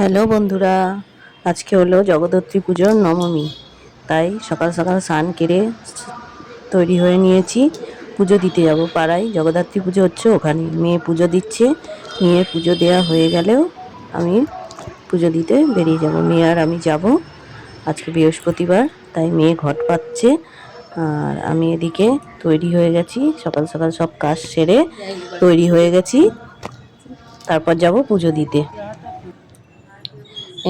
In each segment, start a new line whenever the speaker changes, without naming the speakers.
Hello বন্ধুরা, আজকে হলো জগদ্ধাত্রী পুজোর নবমী। তাই সকাল সকাল স্নান কেড়ে তৈরি হয়ে নিয়েছি। পুজো দিতে যাব পাড়ায়, জগদ্ধাত্রী পুজো হচ্ছে ওখানে। মেয়ে পুজো দিচ্ছে, মেয়ের পুজো দেওয়া হয়ে গেলেও আমি পুজো দিতে বেরিয়ে যাব। মেয়ে আর আমি যাব। আজকে বৃহস্পতিবার, তাই মেয়ে ঘট পাচ্ছে আর আমি এদিকে তৈরি হয়ে গেছি। সকাল সকাল সব কাজ সেরে তৈরি হয়ে গেছি, তারপর যাব পুজো দিতে।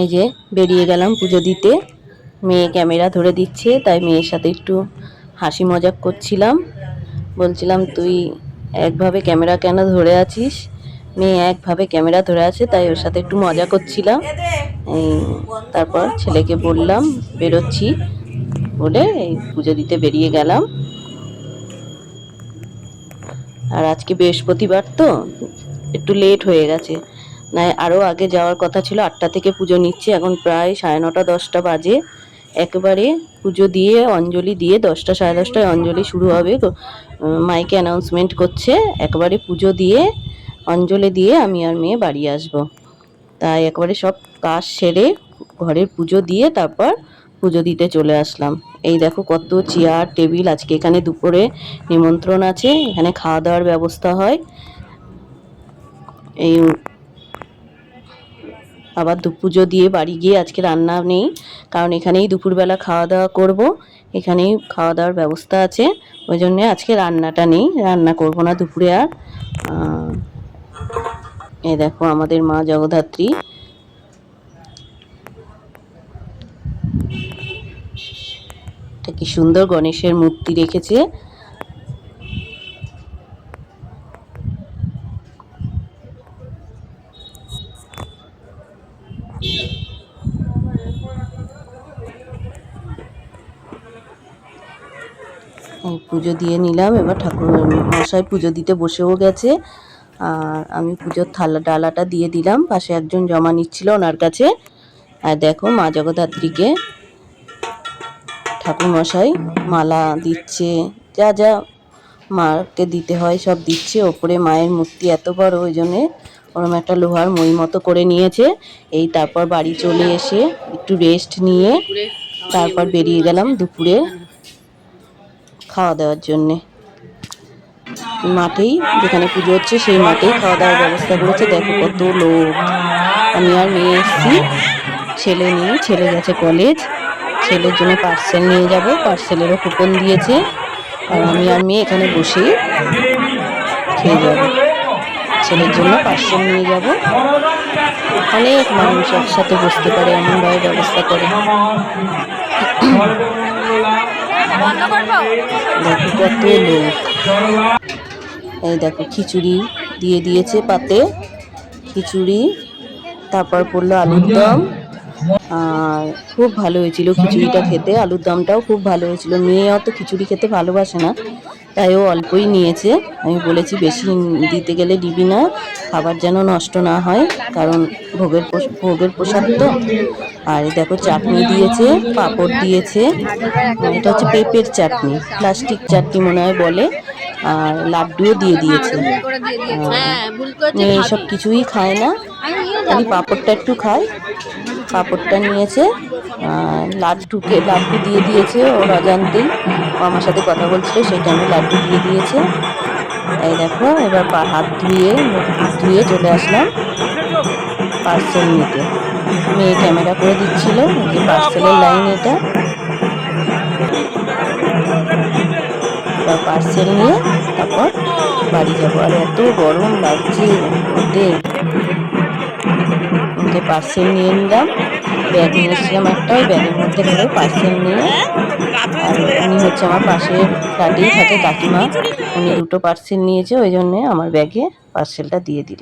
এই যে বেরিয়ে গেলাম পুজো দিতে। মেয়ে ক্যামেরা ধরে দিচ্ছে, তাই মেয়ের সাথে একটু হাসি মজাক করছিলাম। বলছিলাম, তুই একভাবে ক্যামেরা কেন ধরে আছিস? মেয়ে একভাবে ক্যামেরা ধরে আছে, তাই ওর সাথে একটু মজা করছিলাম। তারপর ছেলেকে বললাম বেরোচ্ছি বলে এই পুজো দিতে বেরিয়ে গেলাম। আর আজকে বৃহস্পতিবার তো একটু লেট হয়ে গেছে, না আরও আগে যাওয়ার কথা ছিল। 8টা থেকে পুজো নিচ্ছে, এখন প্রায় 9:30 10টা বাজে। একেবারে পুজো দিয়ে অঞ্জলি দিয়ে 10টা 10:30টায় অঞ্জলি শুরু হবে। মাইকে অ্যানাউন্সমেন্ট করছে। একবারে পুজো দিয়ে অঞ্জলি দিয়ে আমি আর মেয়ে বাড়ি আসব। তাই একবারে সব কাজ সেরে ঘরের পুজো দিয়ে তারপর পুজো দিতে চলে আসলাম। এই দেখো কত চেয়ার টেবিল। আজকে এখানে দুপুরে নিমন্ত্রণ আছে, এখানে খাওয়া দাওয়ার ব্যবস্থা হয়। এই আবার পুজো দিয়ে বাড়ি গিয়ে আজকে রান্না নেই, কারণ এখানেই দুপুরবেলা খাওয়া দাওয়া করব। এখানেই খাওয়া দাওয়ার ব্যবস্থা আছে, ওই জন্যে আজকে রান্নাটা নেই, রান্না করব না দুপুরে আর। এই দেখো আমাদের মা জগদ্ধাত্রী। এটা কি সুন্দর গণেশের মূর্তি রেখেছে। পুজো দিয়ে নিলাম, এবার ঠাকুর মশাই পুজো দিতে বসেও গেছে। আর আমি পুজোর ডালাটা দিয়ে দিলাম, পাশে একজন জমা নিচ্ছিল ওনার কাছে। আর দেখো মা জগদ্ধাত্রীকে ঠাকুর মশাই মালা দিচ্ছে, যা যা মাকে দিতে হয় সব দিচ্ছে। ওপরে মায়ের মূর্তি এত বড়, ওই জন্যে ওরম একটা লোহার মই মতো করে নিয়েছে। এই তারপর বাড়ি চলে এসে একটু রেস্ট নিয়ে তারপর বেরিয়ে গেলাম দুপুরে খাওয়া দাওয়ার জন্যে। মাঠেই, যেখানে পুজো হচ্ছে সেই মাঠেই খাওয়া দাওয়ার ব্যবস্থা করেছে। দেখো কত লোক। আমি আর মেয়ে এসেছি ছেলে নিয়ে। ছেলে গেছে কলেজ, ছেলের জন্য পার্সেল নিয়ে যাব, পার্সেলেরও কুপন দিয়েছে। আর আমি আর মেয়ে এখানে বসেই খেয়ে যাব। ছেলের জন্য পার্সেল নিয়ে যাব। অনেক মানুষ একসাথে বসতে পারে এমনভাবে ব্যবস্থা করে। দেখো কত লোক। এই দেখো খিচুড়ি দিয়ে দিয়েছে পাতে, খিচুড়ি। তারপর পড়লো আলুর দম। আর খুব ভালো হয়েছিল খিচুড়িটা খেতে, আলুর দমটাও খুব ভালো হয়েছিল। মেয়ে অত খিচুড়ি খেতে ভালোবাসে না, তাই ও অল্পই নিয়েছে। আমি বলেছি বেশি দিতে গেলে দিবি না, খাবার যেন নষ্ট না হয়, কারণ ভোগের প্রসাদ তো। আর দেখো চাটনি দিয়েছে, পাঁপড় দিয়েছে। এটা হচ্ছে পেঁপের চাটনি, প্লাস্টিক চাটনি মনে হয় বলে। আর লাড্ডুও দিয়ে দিয়েছে। মেয়ে এসব কিছুই খায় না, খালি পাঁপড়টা একটু খায়। পাঁপড়টা নিয়েছে। লাড্ডু দিয়ে দিয়েছে ওর অজান্তেই। আমার সাথে কথা বলছিল সেই টাইমে লাড্ডু দিয়ে দিয়েছে। এই দেখো এবার হাত ধুয়ে ধুয়ে চলে আসলাম পার্সেল নিতে। মেয়ে ক্যামেরা করে দিচ্ছিল, যে পার্সেলের লাইন এটা। এবার পার্সেল নিয়ে তারপর বাড়ি যাবো। আর এত গরম লাগছে ওতে। পার্সেল নিয়ে নিলাম, ব্যাগ নিয়ে এসেছিলাম একটা, ওই ব্যাগের মধ্যে করে পার্সেল নিয়ে। আর উনি হচ্ছে আমার পাশের ফ্ল্যাটেই থাকে কাকিমা, উনি 2টো পার্সেল নিয়েছে, ওই জন্যে আমার ব্যাগে পার্সেলটা দিয়ে দিল।